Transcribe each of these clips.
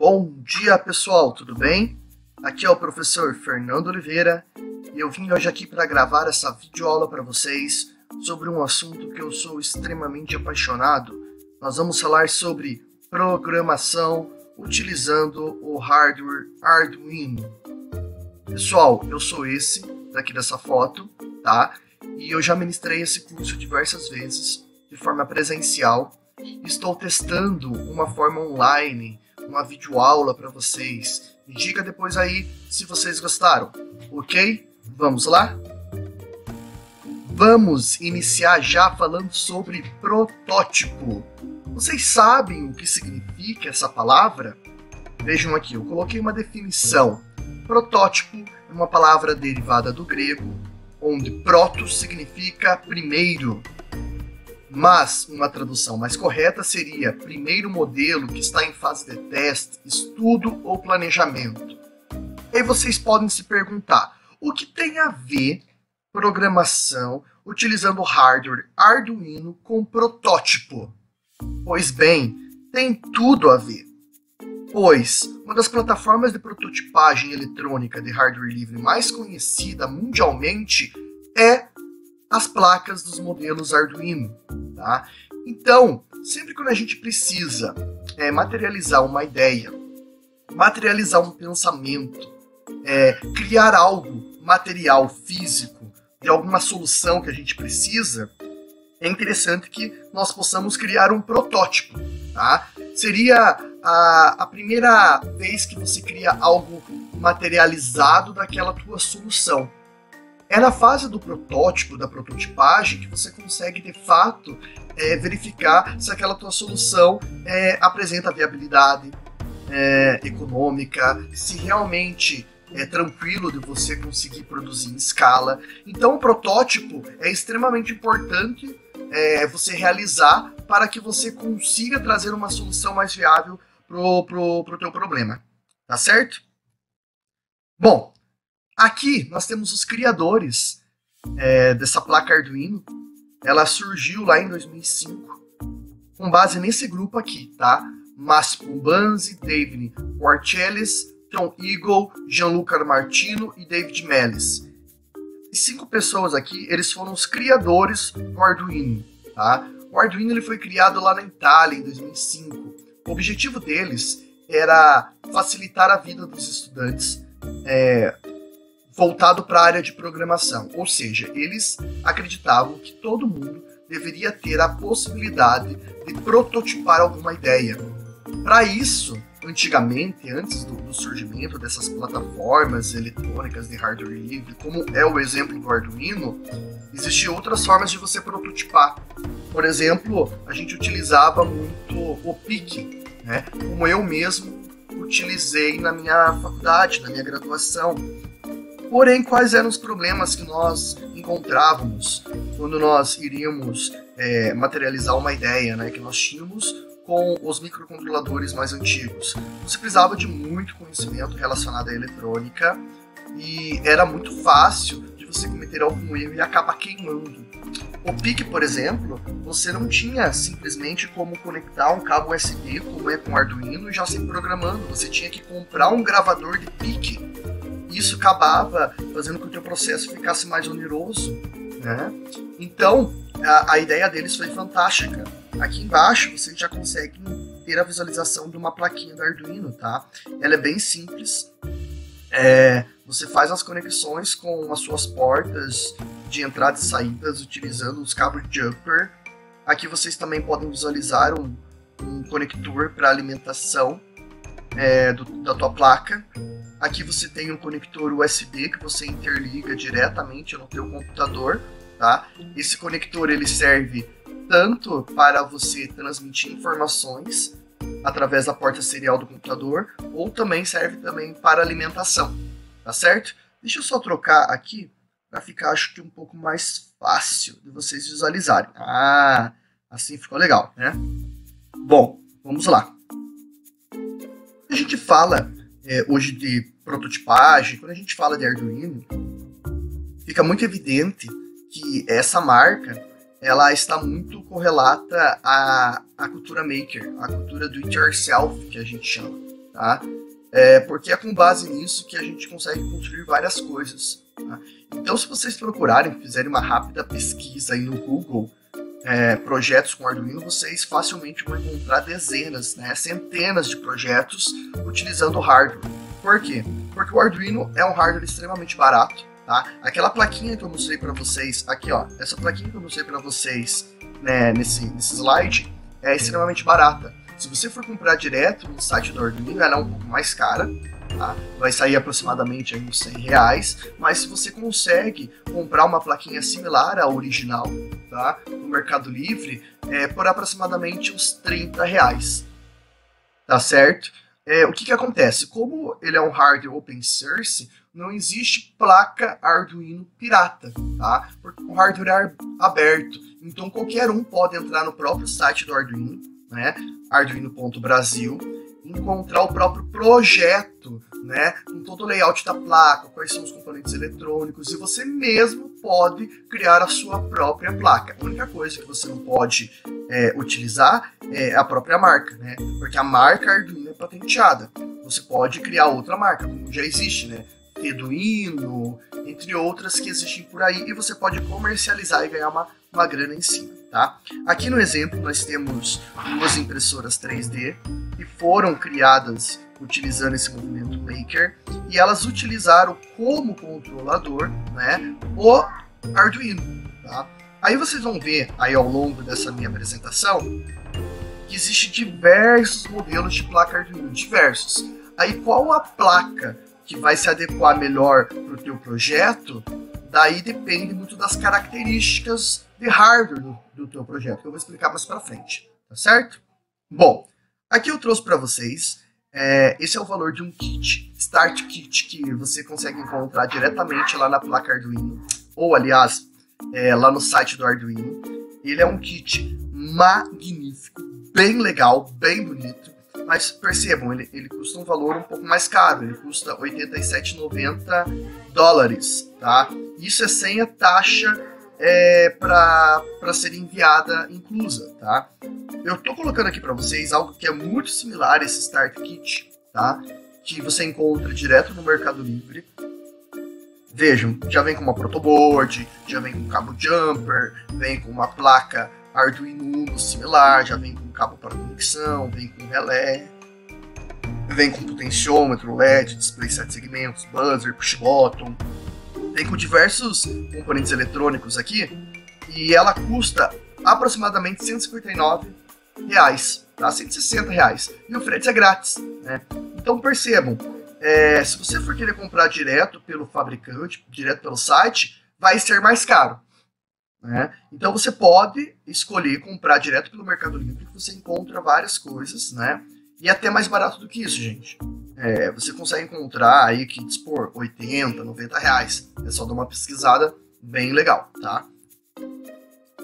Bom dia, pessoal, tudo bem? Aqui é o professor Fernando Oliveira e eu vim hoje aqui para gravar essa videoaula para vocês sobre um assunto que eu sou extremamente apaixonado. Nós vamos falar sobre programação utilizando o hardware Arduino. Pessoal, eu sou esse daqui dessa foto, tá? E eu já ministrei esse curso diversas vezes de forma presencial. Estou testando uma forma online, uma videoaula para vocês. Me diga depois aí se vocês gostaram, ok? Vamos lá? Vamos iniciar já falando sobre protótipo. Vocês sabem o que significa essa palavra? Vejam aqui, eu coloquei uma definição. Protótipo é uma palavra derivada do grego, onde protos significa primeiro. Mas uma tradução mais correta seria primeiro modelo que está em fase de teste, estudo ou planejamento. E aí vocês podem se perguntar, o que tem a ver programação utilizando hardware Arduino com protótipo? Pois bem, tem tudo a ver. Pois uma das plataformas de prototipagem eletrônica de hardware livre mais conhecida mundialmente é as placas dos modelos Arduino, tá? Então, sempre quando a gente precisa materializar uma ideia, materializar um pensamento, criar algo material, físico, de alguma solução que a gente precisa, é interessante que nós possamos criar um protótipo, tá? Seria a primeira vez que você cria algo materializado daquela tua solução. É na fase do protótipo, da prototipagem, que você consegue, de fato, verificar se aquela tua solução apresenta viabilidade econômica, se realmente é tranquilo de você conseguir produzir em escala. Então, o protótipo é extremamente importante você realizar para que você consiga trazer uma solução mais viável pro teu problema. Tá certo? Bom, aqui nós temos os criadores dessa placa Arduino. Ela surgiu lá em 2005 com base nesse grupo aqui, tá? Massimo Banzi, David Warchelis, Tom Eagle, Gianluca Martino e David Mellis. E 5 pessoas aqui, eles foram os criadores do Arduino, tá? O Arduino ele foi criado lá na Itália em 2005. O objetivo deles era facilitar a vida dos estudantes voltado para a área de programação, ou seja, eles acreditavam que todo mundo deveria ter a possibilidade de prototipar alguma ideia. Para isso, antigamente, antes do surgimento dessas plataformas eletrônicas de hardware livre, como é o exemplo do Arduino, existiam outras formas de você prototipar. Por exemplo, a gente utilizava muito o PIC, né? Como eu mesmo utilizei na minha faculdade, na minha graduação. Porém, quais eram os problemas que nós encontrávamos quando nós iríamos materializar uma ideia, né, que nós tínhamos com os microcontroladores mais antigos? Você precisava de muito conhecimento relacionado à eletrônica e era muito fácil de você cometer algum erro e acabar queimando. O PIC, por exemplo, você não tinha simplesmente como conectar um cabo USB, como é com o Arduino, e já sair programando. Você tinha que comprar um gravador de PIC. Isso acabava fazendo com que o teu processo ficasse mais oneroso, né? Então, a ideia deles foi fantástica. Aqui embaixo, vocês já conseguem ter a visualização de uma plaquinha do Arduino, tá? Ela é bem simples. Você faz as conexões com as suas portas de entrada e saídas utilizando os cabos jumper. Aqui vocês também podem visualizar um conector para alimentação da tua placa. Aqui você tem um conector USB que você interliga diretamente no teu computador, tá? Esse conector ele serve tanto para você transmitir informações através da porta serial do computador, ou também serve também para alimentação, tá certo? Deixa eu só trocar aqui para ficar, acho que um pouco mais fácil de vocês visualizarem. Ah, assim ficou legal, né? Bom, vamos lá. A gente fala hoje de prototipagem, quando a gente fala de Arduino, fica muito evidente que essa marca ela está muito correlata à cultura maker, à cultura do it yourself, que a gente chama. tá? Porque é com base nisso que a gente consegue construir várias coisas, tá? Então, se vocês procurarem, fizerem uma rápida pesquisa aí no Google, projetos com Arduino, vocês facilmente vão encontrar dezenas, né, centenas de projetos utilizando o hardware. Por quê? Porque o Arduino é um hardware extremamente barato, tá? Aquela plaquinha que eu mostrei para vocês, aqui ó, essa plaquinha que eu mostrei para vocês, né, nesse slide, é extremamente barata. Se você for comprar direto no site do Arduino, ela é um pouco mais cara, tá? Vai sair aproximadamente aí uns 100 reais, mas se você consegue comprar uma plaquinha similar à original, tá, no Mercado Livre, por aproximadamente uns 30 reais, tá certo? O que acontece? Como ele é um hardware open source, não existe placa Arduino pirata, tá? Porque o hardware é aberto, então qualquer um pode entrar no próprio site do Arduino, né, arduino.brasil, encontrar o próprio projeto, né, com todo o layout da placa, quais são os componentes eletrônicos, e você mesmo pode criar a sua própria placa. A única coisa que você não pode utilizar é a própria marca, né, porque a marca Arduino é patenteada. Você pode criar outra marca, como já existe, né, Arduino, entre outras que existem por aí, e você pode comercializar e ganhar uma grana em cima, tá? Aqui no exemplo nós temos duas impressoras 3D que foram criadas utilizando esse movimento Maker, e elas utilizaram como controlador, né, o Arduino, tá? Aí vocês vão ver aí ao longo dessa minha apresentação que existem diversos modelos de placa Arduino, diversos. Aí qual a placa que vai se adequar melhor para o teu projeto, daí depende muito das características de hardware do teu projeto, que eu vou explicar mais para frente, tá certo? Bom, aqui eu trouxe para vocês, esse é o valor de um kit, Start Kit, que você consegue encontrar diretamente lá na placa Arduino, ou aliás, lá no site do Arduino. Ele é um kit magnífico, bem legal, bem bonito, mas percebam, ele custa um valor um pouco mais caro, ele custa $87,90, tá? Isso é sem a taxa para ser enviada inclusa, tá? Eu tô colocando aqui para vocês algo que é muito similar a esse Start Kit, tá? Que você encontra direto no Mercado Livre. Vejam, já vem com uma protoboard, já vem com cabo jumper, vem com uma placa Arduino Uno similar, já vem com cabo para conexão, vem com relé, vem com potenciômetro, LED, display 7 segmentos, buzzer, push button, vem com diversos componentes eletrônicos aqui, e ela custa aproximadamente R$159, tá? R$160, e o frete é grátis, né? Então percebam, se você for querer comprar direto pelo fabricante, direto pelo site, vai ser mais caro, né? Então você pode escolher comprar direto pelo Mercado Livre, que você encontra várias coisas, né? E até mais barato do que isso, gente. Você consegue encontrar aí kits por R$80, R$90. É só dar uma pesquisada bem legal, tá?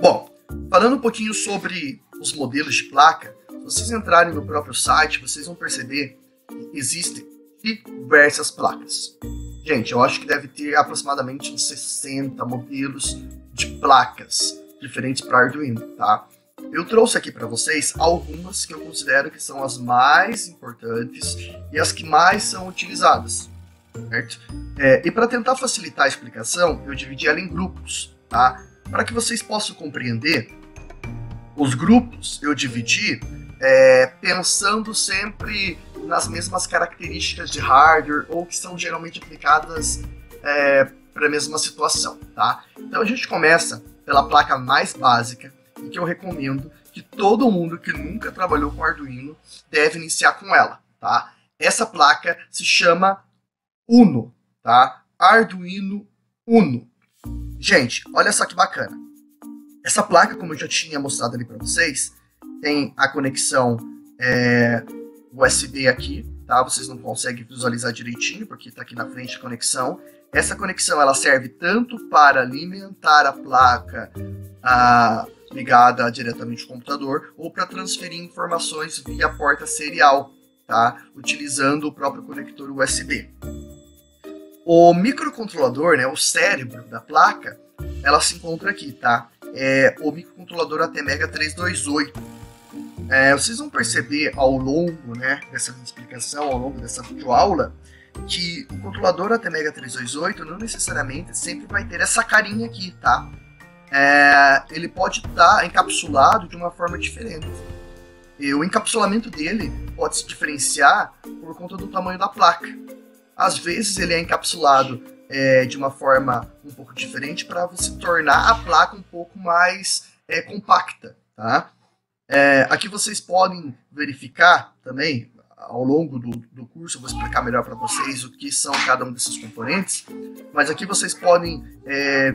Bom, falando um pouquinho sobre os modelos de placa, se vocês entrarem no próprio site, vocês vão perceber que existem diversas placas. Gente, eu acho que deve ter aproximadamente uns 60 modelos de placas diferentes para Arduino, tá? Eu trouxe aqui para vocês algumas que eu considero que são as mais importantes e as que mais são utilizadas, certo? E para tentar facilitar a explicação, eu dividi ela em grupos, tá? Para que vocês possam compreender, os grupos eu dividi pensando sempre nas mesmas características de hardware ou que são geralmente aplicadas para a mesma situação, tá? Então a gente começa pela placa mais básica, e que eu recomendo que todo mundo que nunca trabalhou com Arduino deve iniciar com ela, tá? Essa placa se chama Uno, tá? Arduino Uno. Gente, olha só que bacana. Essa placa, como eu já tinha mostrado ali para vocês, tem a conexão USB aqui, tá? Vocês não conseguem visualizar direitinho porque está aqui na frente a conexão. Essa conexão ela serve tanto para alimentar a placa ligada diretamente ao computador ou para transferir informações via porta serial, tá? Utilizando o próprio conector USB. O microcontrolador, né, o cérebro da placa, ela se encontra aqui, tá? É o microcontrolador ATmega 328. Vocês vão perceber ao longo, né, dessa minha explicação, ao longo dessa videoaula, que o controlador ATmega 328 não necessariamente sempre vai ter essa carinha aqui, tá? Ele pode estar encapsulado de uma forma diferente. E o encapsulamento dele pode se diferenciar por conta do tamanho da placa. Às vezes ele é encapsulado de uma forma um pouco diferente para você tornar a placa um pouco mais compacta, tá? Aqui vocês podem verificar também, ao longo do curso eu vou explicar melhor para vocês o que são cada um desses componentes, mas aqui vocês podem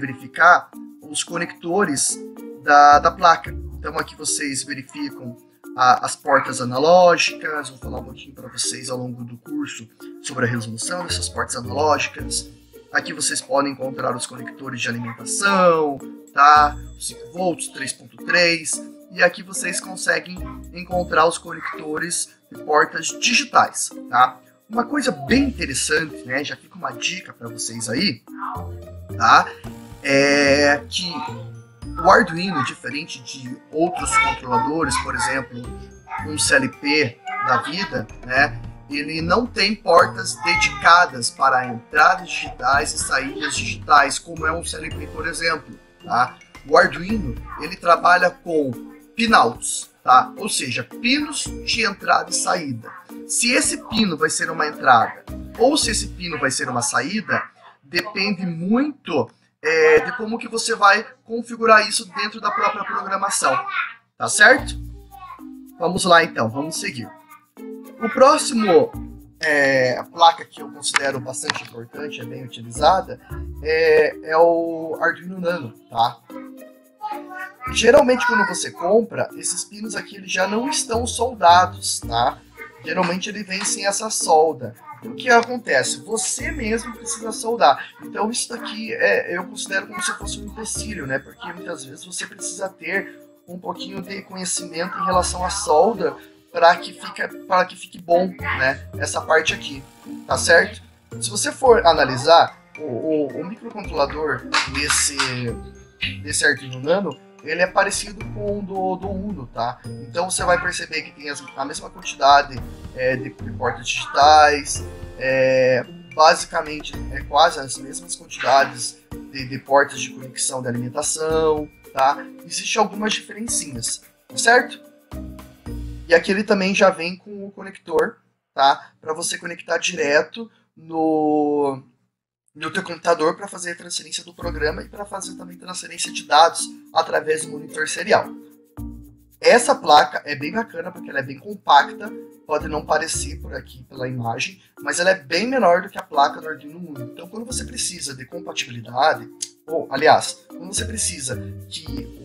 verificar os conectores da placa. Então aqui vocês verificam as portas analógicas, vou falar um pouquinho para vocês ao longo do curso sobre a resolução dessas portas analógicas. Aqui vocês podem encontrar os conectores de alimentação, tá? 5 volts, 3.3, e aqui vocês conseguem encontrar os conectores de portas digitais, tá? Uma coisa bem interessante, né? Já fica uma dica para vocês aí, tá? É que o Arduino, diferente de outros controladores, por exemplo, um CLP da vida, né? Ele não tem portas dedicadas para entradas digitais e saídas digitais, como é um CLP, por exemplo, tá? O Arduino, ele trabalha com pinouts, tá? Ou seja, pinos de entrada e saída. Se esse pino vai ser uma entrada ou se esse pino vai ser uma saída, depende muito de como que você vai configurar isso dentro da própria programação, tá certo? Vamos lá então, vamos seguir. O próximo placa que eu considero bastante importante, é bem utilizada, é o Arduino Nano, tá? Geralmente quando você compra, esses pinos aqui eles já não estão soldados, tá? Geralmente ele vem sem essa solda. O que acontece? Você mesmo precisa soldar. Então isso daqui eu considero como se fosse um empecilho, né? Porque muitas vezes você precisa ter um pouquinho de conhecimento em relação à solda para que fique bom, né? Essa parte aqui, tá certo? Se você for analisar o microcontrolador desse Arduino Nano, ele é parecido com o do Uno, tá? Então você vai perceber que tem a mesma quantidade de portas digitais, basicamente quase as mesmas quantidades de portas de conexão de alimentação, tá? Existem algumas diferencinhas, tá certo? E aqui ele também já vem com o conector, tá? Para você conectar direto no teu computador para fazer a transferência do programa e para fazer também transferência de dados através do monitor serial. Essa placa é bem bacana porque ela é bem compacta, pode não parecer por aqui pela imagem, mas ela é bem menor do que a placa do Arduino Uno. Então quando você precisa de compatibilidade, ou aliás, quando você precisa que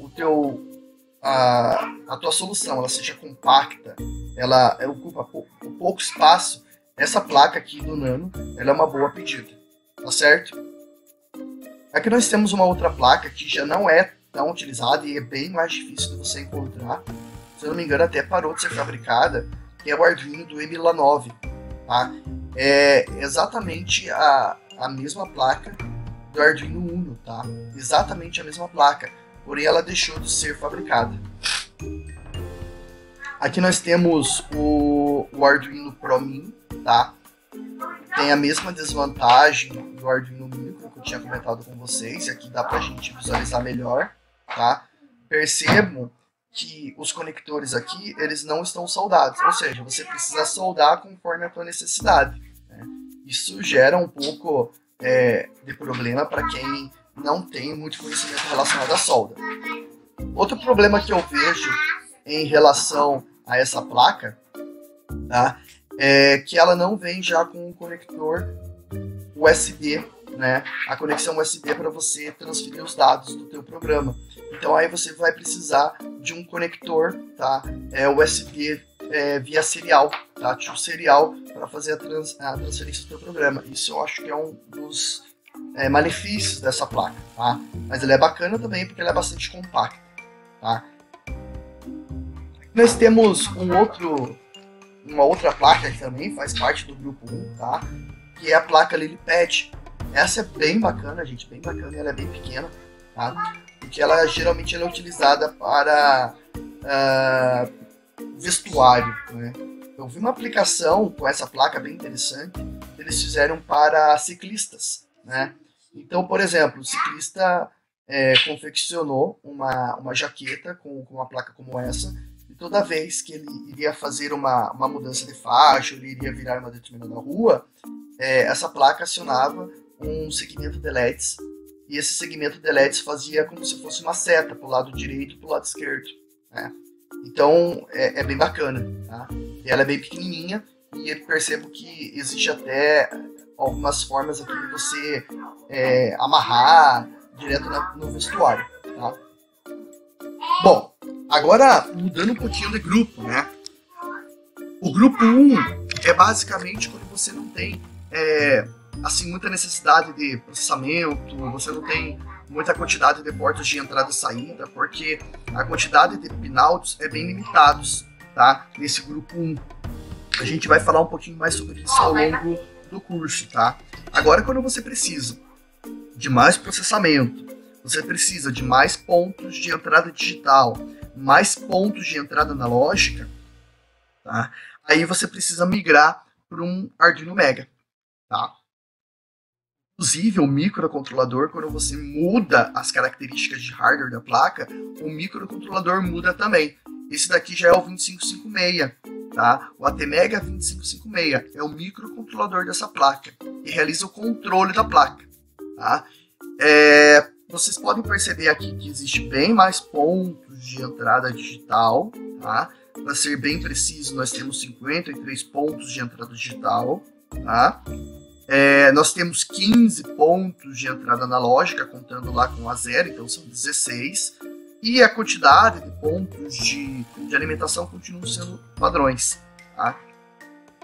a tua solução ela seja compacta, ela ocupa pouco espaço, essa placa aqui do Nano ela é uma boa pedida. Tá certo? Aqui nós temos uma outra placa que já não é tão utilizada e é bem mais difícil de você encontrar. Se eu não me engano, até parou de ser fabricada, que é o Arduino do EMILA9. Tá? É exatamente a mesma placa do Arduino Uno, tá? Exatamente a mesma placa, porém ela deixou de ser fabricada. Aqui nós temos o Arduino Pro Mini, tá? Tem a mesma desvantagem do Arduino Micro que eu tinha comentado com vocês, e aqui dá pra gente visualizar melhor, tá? Percebam que os conectores aqui, eles não estão soldados, ou seja, você precisa soldar conforme a tua necessidade, né? Isso gera um pouco de problema para quem não tem muito conhecimento relacionado à solda. Outro problema que eu vejo em relação a essa placa, tá? É que ela não vem já com um conector USB, né? A conexão USB é para você transferir os dados do teu programa. Então aí você vai precisar de um conector, tá? USB via serial, tá? Tipo serial para fazer a transferência do teu programa. Isso eu acho que é um dos malefícios dessa placa, tá? Mas ela é bacana também porque ela é bastante compacta, tá? Nós temos uma outra placa que também faz parte do grupo 1, tá? Que é a placa LilyPad. Essa é bem bacana, gente, bem bacana, ela é bem pequena, tá? Porque ela geralmente é utilizada para vestuário, né? Eu vi uma aplicação com essa placa bem interessante, que eles fizeram para ciclistas, né? Então, por exemplo, o ciclista confeccionou uma jaqueta com uma placa como essa, e toda vez que ele iria fazer uma mudança de faixa, ele iria virar uma determinada rua, essa placa acionava um segmento de LEDs, e esse segmento de LEDs fazia como se fosse uma seta para o lado direito e para o lado esquerdo, né? Então é bem bacana, tá? E ela é bem pequenininha, e eu percebo que existe até algumas formas aqui de você amarrar direto no vestuário, tá? Bom, agora mudando um pouquinho de grupo, né? O grupo 1 é basicamente quando você não tem assim, muita necessidade de processamento, você não tem muita quantidade de portas de entrada e saída, porque a quantidade de pinouts é bem limitados, tá? Nesse grupo 1. A gente vai falar um pouquinho mais sobre isso ao longo do curso, tá? Agora, quando você precisa de mais processamento, você precisa de mais pontos de entrada digital, mais pontos de entrada analógica, tá? Aí você precisa migrar para um Arduino Mega, tá? Inclusive, o microcontrolador, quando você muda as características de hardware da placa, o microcontrolador muda também. Esse daqui já é o 2556, tá? O ATmega 2556 é o microcontrolador dessa placa e realiza o controle da placa, tá? Vocês podem perceber aqui que existe bem mais pontos de entrada digital, tá? Para ser bem preciso, nós temos 53 pontos de entrada digital, tá? Nós temos 15 pontos de entrada analógica, contando lá com a zero, então são 16. E a quantidade de pontos de alimentação continuam sendo padrões, tá?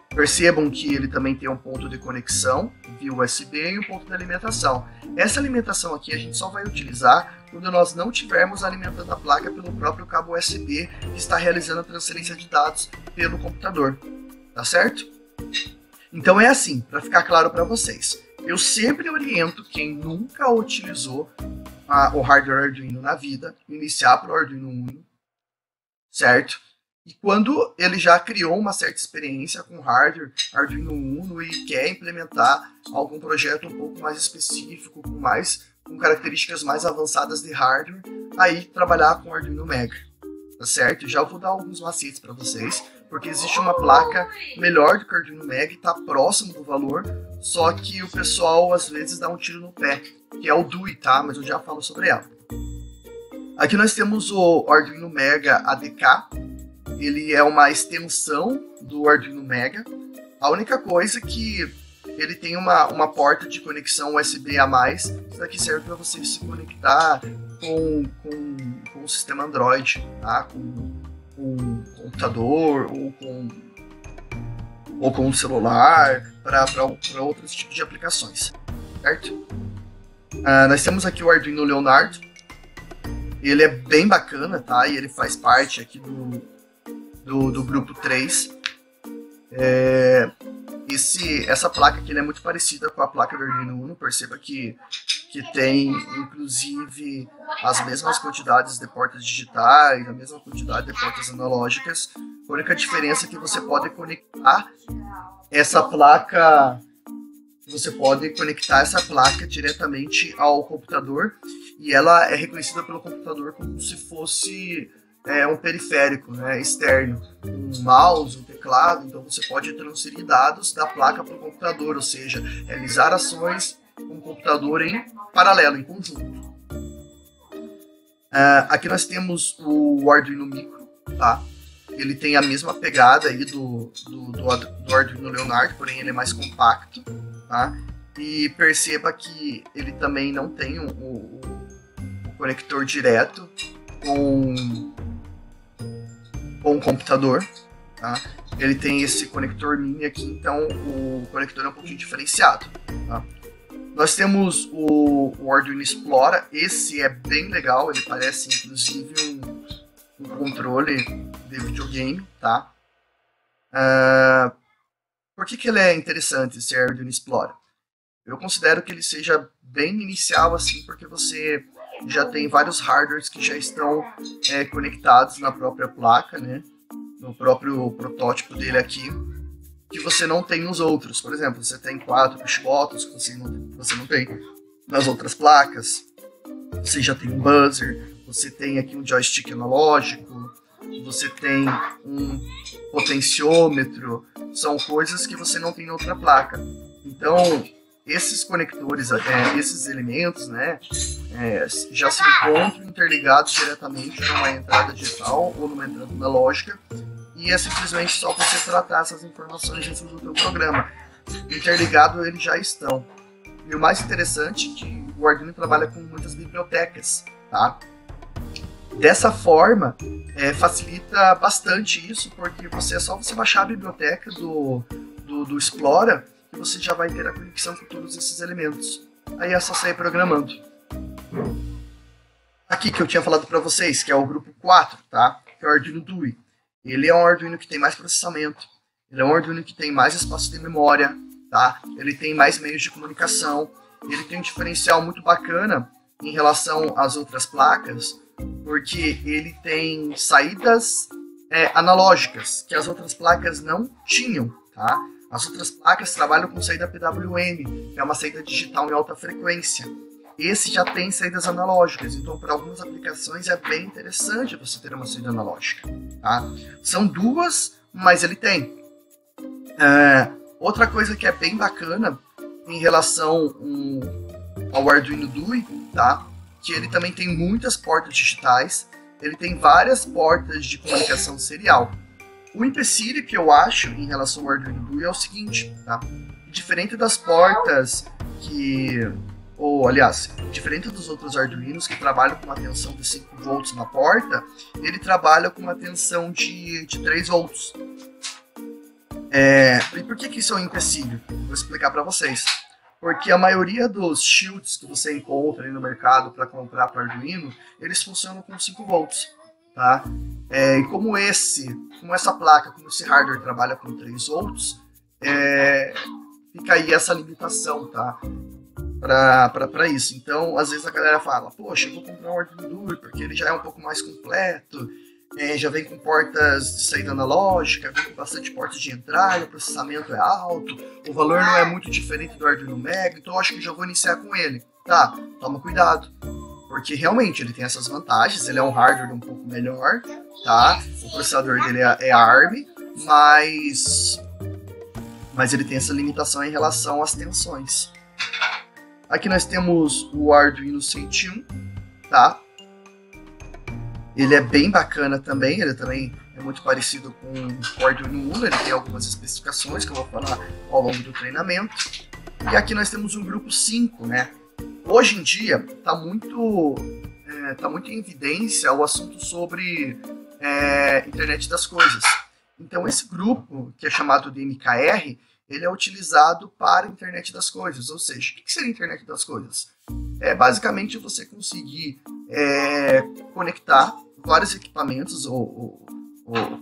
Percebam que ele também tem um ponto de conexão via USB e um ponto de alimentação. Essa alimentação aqui a gente só vai utilizar quando nós não tivermos alimentando a placa pelo próprio cabo USB que está realizando a transferência de dados pelo computador, tá certo? Então é assim, para ficar claro para vocês. Eu sempre oriento quem nunca utilizou o hardware Arduino na vida, iniciar para o Arduino Uno, certo? E quando ele já criou uma certa experiência com hardware Arduino Uno e quer implementar algum projeto um pouco mais específico, com características mais avançadas de hardware, aí trabalhar com o Arduino Mega, tá certo? Já vou dar alguns macetes para vocês, porque existe uma placa melhor do que o Arduino Mega e está próximo do valor, só que o pessoal às vezes dá um tiro no pé, que é o DUI, tá? Mas eu já falo sobre ela. Aqui nós temos o Arduino Mega ADK, ele é uma extensão do Arduino Mega. A única coisa é que ele tem uma porta de conexão USB a mais, isso daqui serve para você se conectar com o sistema Android, tá? Com um computador ou com um celular para outros tipos de aplicações, certo? Nós temos aqui o Arduino Leonardo. Ele é bem bacana, tá? E ele faz parte aqui do grupo 3. Essa placa aqui é muito parecida com a placa do Arduino Uno. Perceba que tem, inclusive, as mesmas quantidades de portas digitais, a mesma quantidade de portas analógicas. A única diferença é que você pode conectar essa placa diretamente ao computador, e ela é reconhecida pelo computador como se fosse um periférico, né, externo, um mouse, um teclado. Então você pode transferir dados da placa para o computador, ou seja, realizar ações com o computador em paralelo, em conjunto. Aqui nós temos o Arduino Micro, tá? Ele tem a mesma pegada aí do Arduino Leonardo, porém ele é mais compacto, tá? E perceba que ele também não tem o conector direto com o computador, tá? Ele tem esse conector mini aqui, então o conector é um pouquinho diferenciado, tá? Nós temos o Arduino Explora. Esse é bem legal, ele parece inclusive um controle de videogame, tá? Por que ele é interessante, esse Arduino Explora? Eu considero que ele seja bem inicial, assim, porque você já tem vários hardwares que já estão conectados na própria placa, né? no próprio protótipo dele aqui, que você não tem nos outros. Por exemplo, você tem 4 push buttons que você não tem nas outras placas. Você já tem um buzzer, você tem aqui um joystick analógico, você tem um potenciômetro, são coisas que você não tem na outra placa. Então, esses conectores, esses elementos, né, já se encontram interligados diretamente numa entrada digital ou numa entrada analógica, e é simplesmente só você tratar essas informações dentro do teu programa. Interligado, eles já estão. E o mais interessante é que o Arduino trabalha com muitas bibliotecas, tá? Dessa forma, facilita bastante isso, porque é só você baixar a biblioteca do Explora e você já vai ter a conexão com todos esses elementos. Aí é só sair programando. Aqui que eu tinha falado para vocês, que é o grupo 4, tá? Que é o Arduino Dui. Ele é um Arduino que tem mais processamento, ele é um Arduino que tem mais espaço de memória, tá? Ele tem mais meios de comunicação, ele tem um diferencial muito bacana em relação às outras placas, porque ele tem saídas analógicas, que as outras placas não tinham, tá? As outras placas trabalham com saída PWM, que é uma saída digital em alta frequência. Esse já tem saídas analógicas, então para algumas aplicações é bem interessante você ter uma saída analógica, tá? São 2, mas ele tem. Outra coisa que é bem bacana em relação ao Arduino Dui, tá? Que ele também tem muitas portas digitais, ele tem várias portas de comunicação serial. O empecilho que eu acho em relação ao Arduino Dui é o seguinte, tá? Diferente das portas diferente dos outros Arduinos que trabalham com uma tensão de 5 volts na porta, ele trabalha com uma tensão de 3 volts. E por que isso é um empecilho? Vou explicar para vocês. Porque a maioria dos shields que você encontra aí no mercado para comprar para Arduino, eles funcionam com 5 volts, tá? E como essa placa, como esse hardware trabalha com 3 volts, fica aí essa limitação, tá? Para isso. Então, às vezes a galera fala, poxa, eu vou comprar um Arduino Dui porque ele já é um pouco mais completo, já vem com portas de saída analógica, vem com bastante portas de entrada, o processamento é alto, o valor não é muito diferente do Arduino Mega, então eu acho que já vou iniciar com ele. Tá, toma cuidado, porque realmente ele tem essas vantagens, ele é um hardware um pouco melhor, tá? O processador dele é ARM, mas ele tem essa limitação em relação às tensões. Aqui nós temos o Arduino 101, tá? Ele é bem bacana também, ele também é muito parecido com o Arduino Uno, ele tem algumas especificações que eu vou falar ao longo do treinamento. E aqui nós temos um grupo 5, né? Hoje em dia está muito em evidência o assunto sobre internet das coisas. Então esse grupo, que é chamado de MKR, ele é utilizado para a internet das coisas. Ou seja, o que seria a internet das coisas? É basicamente você conseguir conectar vários equipamentos ou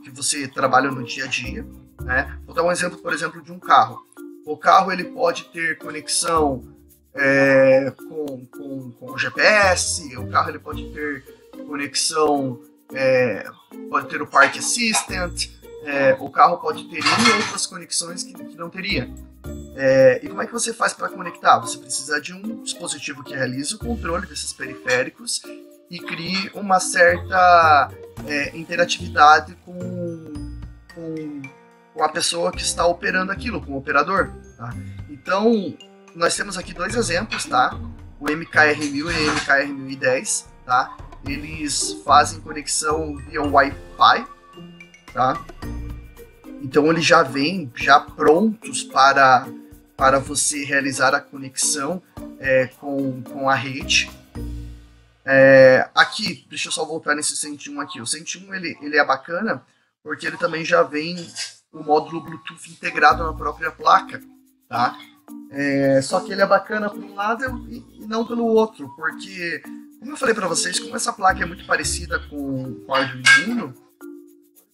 que você trabalha no dia a dia, né? Vou dar um exemplo, por exemplo, de um carro. O carro ele pode ter conexão com o GPS, o carro ele pode ter conexão, pode ter o Park Assistant, o carro pode ter outras conexões que não teria. E como é que você faz para conectar? Você precisa de um dispositivo que realize o controle desses periféricos e crie uma certa interatividade com a pessoa que está operando aquilo, com o operador. Tá? Então, nós temos aqui 2 exemplos, tá? O MKR1000 e o MKR1010, tá? Eles fazem conexão via Wi-Fi, tá? Então eles já vêm prontos para você realizar a conexão com a rede. Aqui, deixa eu só voltar nesse 101 aqui. O 101 ele é bacana porque ele também já vem o módulo Bluetooth integrado na própria placa, tá? Só que ele é bacana por um lado e não pelo outro, porque, como eu falei para vocês, como essa placa é muito parecida com o Arduino Uno,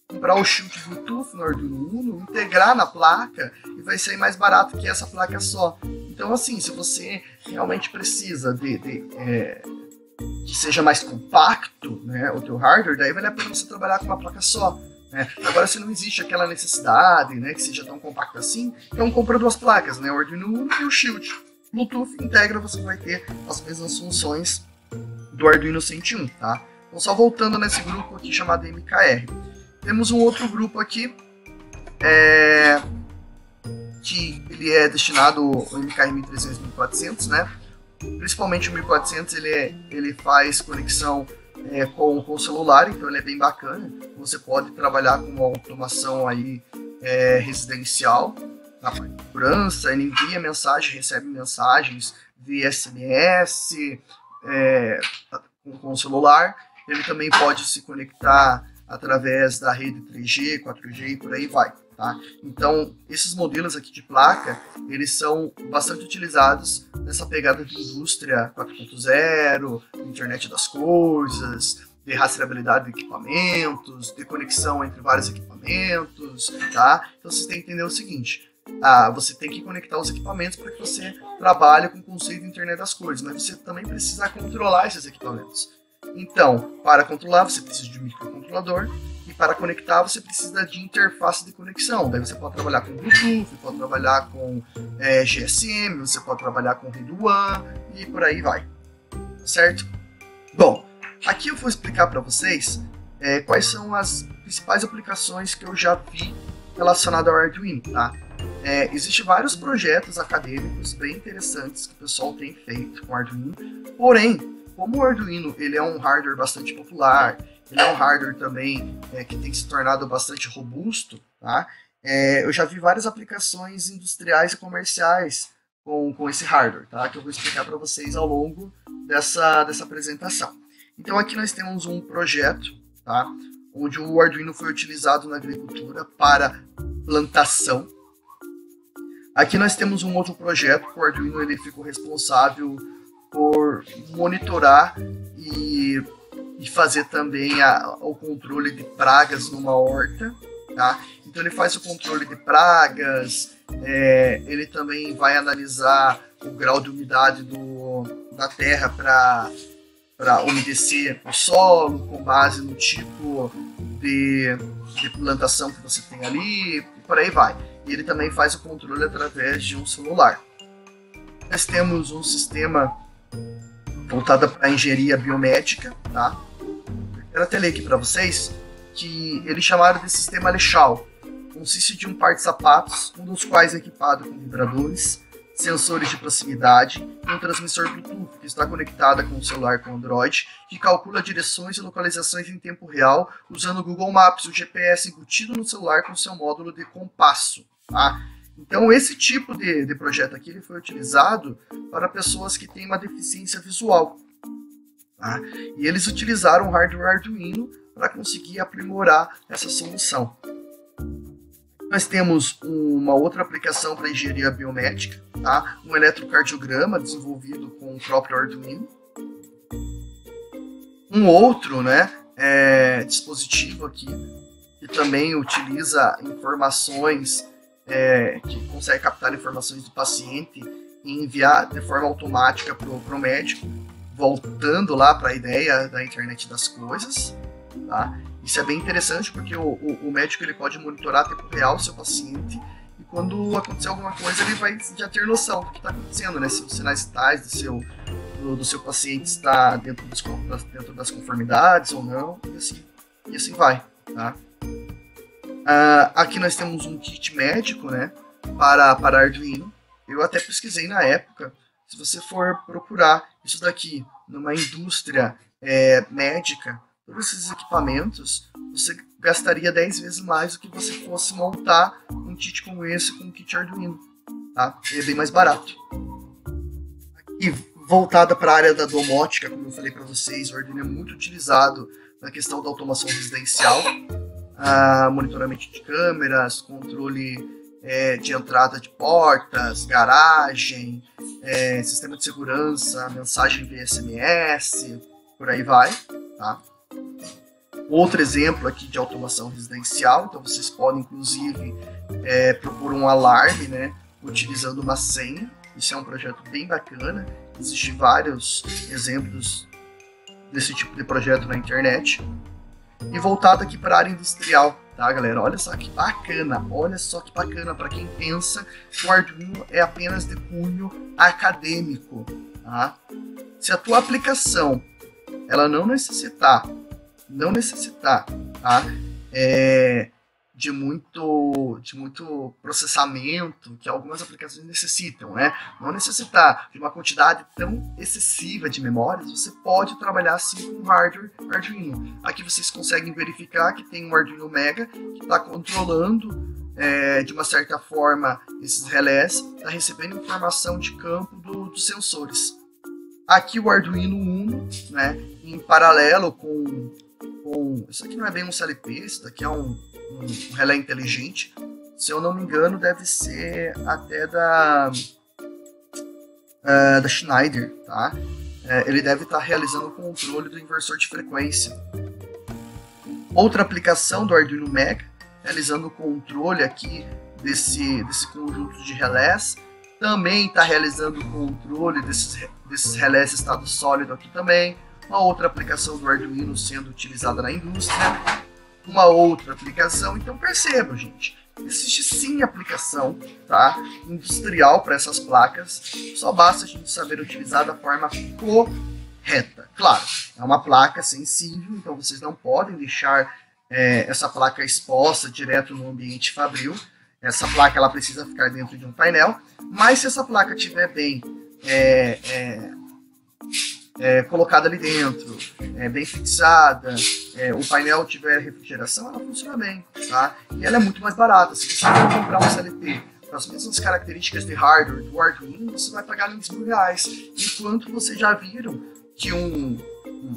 comprar o shield Bluetooth no Arduino Uno, integrar na placa e vai sair mais barato que essa placa só. Então, assim, se você realmente precisa que seja mais compacto, né, o teu hardware, daí vale a pena você trabalhar com uma placa só. né? Agora, se não existe aquela necessidade, né, que seja tão compacto assim, então compra duas placas, né, o Arduino Uno e o Shield. Bluetooth integra, você vai ter as mesmas funções do Arduino 101, tá? Então, só voltando nesse grupo aqui chamado MKR. Temos um outro grupo aqui, que ele é destinado ao MKR 1300 e 1400, né? Principalmente o 1400 ele faz conexão com o celular, então ele é bem bacana. Você pode trabalhar com uma automação aí residencial, na parte de segurança, ele envia mensagem, recebe mensagens via SMS com o celular. Ele também pode se conectar através da rede 3G, 4G e por aí vai. Tá? Então, esses modelos aqui de placa, eles são bastante utilizados nessa pegada de indústria 4.0, internet das coisas, de rastreabilidade de equipamentos, de conexão entre vários equipamentos, tá? Então, vocês têm que entender o seguinte, você tem que conectar os equipamentos para que você trabalhe com o conceito de internet das coisas, mas você também precisa controlar esses equipamentos. Então, para controlar, você precisa de um microcontrolador, e para conectar, você precisa de interface de conexão. Daí você pode trabalhar com Bluetooth, pode trabalhar com GSM, você pode trabalhar com Rede WAN, e por aí vai. Certo? Bom, aqui eu vou explicar para vocês quais são as principais aplicações que eu já vi relacionadas ao Arduino, tá? Existem vários projetos acadêmicos bem interessantes que o pessoal tem feito com o Arduino, porém, como o Arduino ele é um hardware bastante popular, ele é um hardware também que tem se tornado bastante robusto, tá? Eu já vi várias aplicações industriais e comerciais com esse hardware, tá? Que eu vou explicar para vocês ao longo dessa apresentação. Então aqui nós temos um projeto, tá? Onde o Arduino foi utilizado na agricultura para plantação. Aqui nós temos um outro projeto que o Arduino ele ficou responsável por monitorar e fazer também o controle de pragas numa horta, tá? Então ele faz o controle de pragas, ele também vai analisar o grau de umidade da terra para umedecer o solo, com base no tipo de plantação que você tem ali, e por aí vai. E ele também faz o controle através de um celular. Nós temos um sistema voltado para a engenharia biomédica, tá? Quero até ler aqui para vocês que eles chamaram de sistema Lechal. Consiste de um par de sapatos, um dos quais é equipado com vibradores, sensores de proximidade e um transmissor Bluetooth que está conectada com um celular com Android, que calcula direções e localizações em tempo real usando o Google Maps, o GPS embutido no celular com seu módulo de compasso. Tá? Então esse tipo de projeto aqui ele foi utilizado para pessoas que têm uma deficiência visual. Tá? E eles utilizaram o hardware Arduino para conseguir aprimorar essa solução. Nós temos uma outra aplicação para engenharia biomédica, tá? Um eletrocardiograma desenvolvido com o próprio Arduino. Um outro, né, dispositivo aqui que também utiliza informações, que consegue captar informações do paciente e enviar de forma automática para o médico, voltando lá para a ideia da internet das coisas, tá? Isso é bem interessante porque o médico ele pode monitorar a tempo real o seu paciente e quando acontecer alguma coisa ele vai já ter noção do que está acontecendo, né? Se os sinais vitais do seu paciente está dentro das conformidades ou não, e assim vai, tá? Aqui nós temos um kit médico, né, para Arduino. Eu até pesquisei na época. Se você for procurar isso daqui numa indústria médica, todos esses equipamentos, você gastaria 10 vezes mais do que você fosse montar um kit como esse com um kit Arduino. Tá? É bem mais barato. Aqui, voltada para a área da domótica, como eu falei para vocês, o Arduino é muito utilizado na questão da automação residencial, monitoramento de câmeras, controle de entrada de portas, garagem, sistema de segurança, mensagem via SMS, por aí vai, tá? Outro exemplo aqui de automação residencial, então vocês podem inclusive propor um alarme, né, utilizando uma senha. Isso é um projeto bem bacana, existem vários exemplos desse tipo de projeto na internet. E voltado aqui para a área industrial, tá, galera? Olha só que bacana, para quem pensa que o Arduino é apenas de cunho acadêmico, tá? Se a tua aplicação ela não necessitar, tá? De muito processamento que algumas aplicações necessitam, né? Não necessitar de uma quantidade tão excessiva de memórias, você pode trabalhar assim com hardware Arduino. Aqui vocês conseguem verificar que tem um Arduino Mega que está controlando de uma certa forma esses relés, está recebendo informação de campo dos sensores. Aqui o Arduino Uno, né? Em paralelo com isso aqui não é bem um CLP, isso daqui é um relé inteligente. Se eu não me engano, deve ser até da Schneider, tá? Ele deve estar realizando o controle do inversor de frequência. Outra aplicação do Arduino Mega, realizando o controle aqui desse conjunto de relés. Também está realizando o controle desses relés estado sólido aqui também. Uma outra aplicação do Arduino sendo utilizada na indústria. Uma outra aplicação. Então percebam, gente, existe sim aplicação, tá, industrial para essas placas. Só basta a gente saber utilizar da forma correta. Claro, é uma placa sensível, então vocês não podem deixar essa placa exposta direto no ambiente fabril. Essa placa ela precisa ficar dentro de um painel, mas se essa placa estiver bem colocada ali dentro, bem fixada, o painel tiver refrigeração, ela funciona bem, tá? E ela é muito mais barata. Se você for comprar um CLP com as mesmas características de hardware do Arduino, você vai pagar uns R$1.000, enquanto vocês já viram que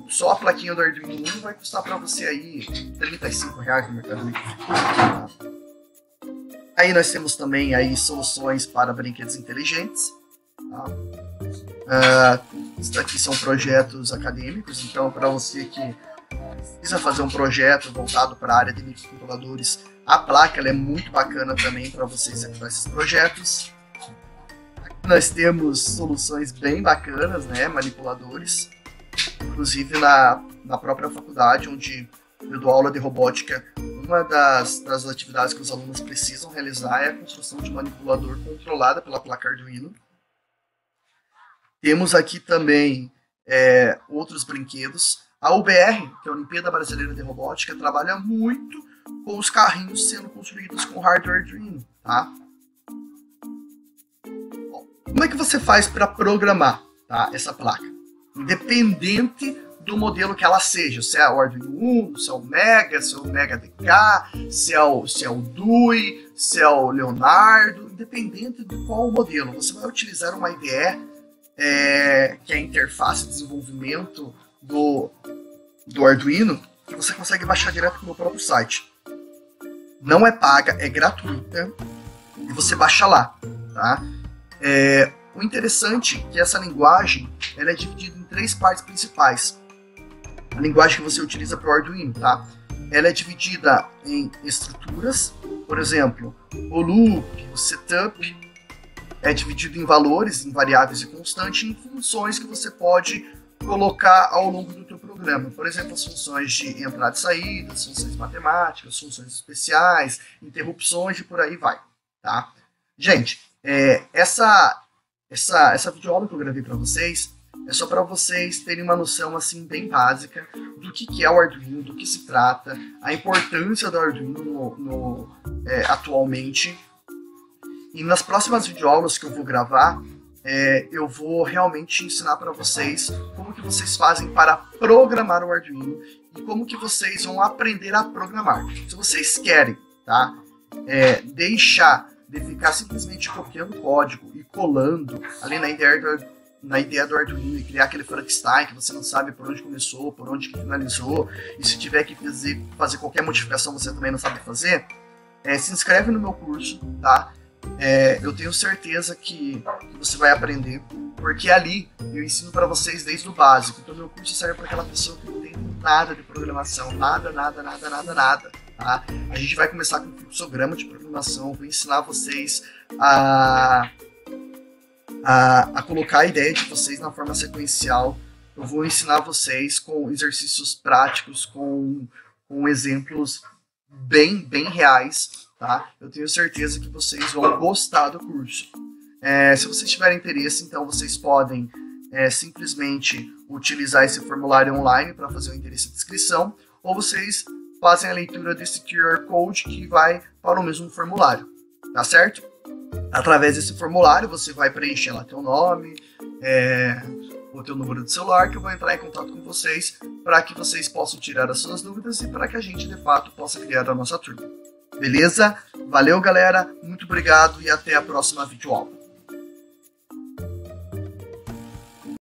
só a plaquinha do Arduino Uno vai custar para você aí R$35 no Mercado Livre. Tá? Aí nós temos também aí soluções para brinquedos inteligentes. Tá? Isso daqui são projetos acadêmicos, então para você que precisa fazer um projeto voltado para a área de microcontroladores, a placa ela é muito bacana também para você executar esses projetos. Aqui nós temos soluções bem bacanas, né? Manipuladores, inclusive na própria faculdade onde eu dou aula de robótica. Uma das atividades que os alunos precisam realizar é a construção de manipulador controlada pela placa Arduino. Temos aqui também outros brinquedos. A UBR, que é a Olimpíada Brasileira de Robótica, trabalha muito com os carrinhos sendo construídos com hardware Arduino. Tá? Bom, como é que você faz para programar, tá, essa placa? Independente do modelo que ela seja, se é o Arduino Uno, se é o Mega, se é o Mega DK, se é o Dui, se é o Leonardo, independente de qual modelo, você vai utilizar uma IDE, que é a interface de desenvolvimento do Arduino, que você consegue baixar direto no próprio site. Não é paga, é gratuita, e você baixa lá, tá? O interessante é que essa linguagem ela é dividida em 3 partes principais. A linguagem que você utiliza para o Arduino, tá? Ela é dividida em estruturas, por exemplo, o loop, o setup, é dividido em valores, em variáveis e constantes, em funções que você pode colocar ao longo do teu programa. Por exemplo, as funções de entrada e saída, as funções matemáticas, funções especiais, interrupções e por aí vai, tá? Gente, essa videoaula que eu gravei para vocês é só para vocês terem uma noção assim bem básica do que é o Arduino, do que se trata, a importância do Arduino atualmente. E nas próximas videoaulas que eu vou gravar, eu vou realmente ensinar para vocês como que vocês fazem para programar o Arduino e como que vocês vão aprender a programar. Se vocês querem, tá, deixar de ficar simplesmente copiando código e colando ali na ideia do Arduino e criar aquele Frankenstein que você não sabe por onde começou, por onde finalizou, e se tiver que fazer qualquer modificação você também não sabe fazer, se inscreve no meu curso, tá? Eu tenho certeza que você vai aprender, porque ali eu ensino para vocês desde o básico. Então meu curso serve para aquela pessoa que não tem nada de programação, nada, tá? A gente vai começar com um fluxograma de programação, vou ensinar vocês a colocar a ideia de vocês na forma sequencial. Eu vou ensinar vocês com exercícios práticos, com exemplos bem reais, tá? Eu tenho certeza que vocês vão gostar do curso. Se vocês tiverem interesse, então vocês podem simplesmente utilizar esse formulário online para fazer o interesse de inscrição, ou vocês fazem a leitura desse QR Code que vai para o mesmo formulário, tá certo? Através desse formulário você vai preencher lá teu nome, o teu número de celular, que eu vou entrar em contato com vocês para que vocês possam tirar as suas dúvidas e para que a gente de fato possa criar a nossa turma. Beleza? Valeu, galera, muito obrigado e até a próxima videoaula.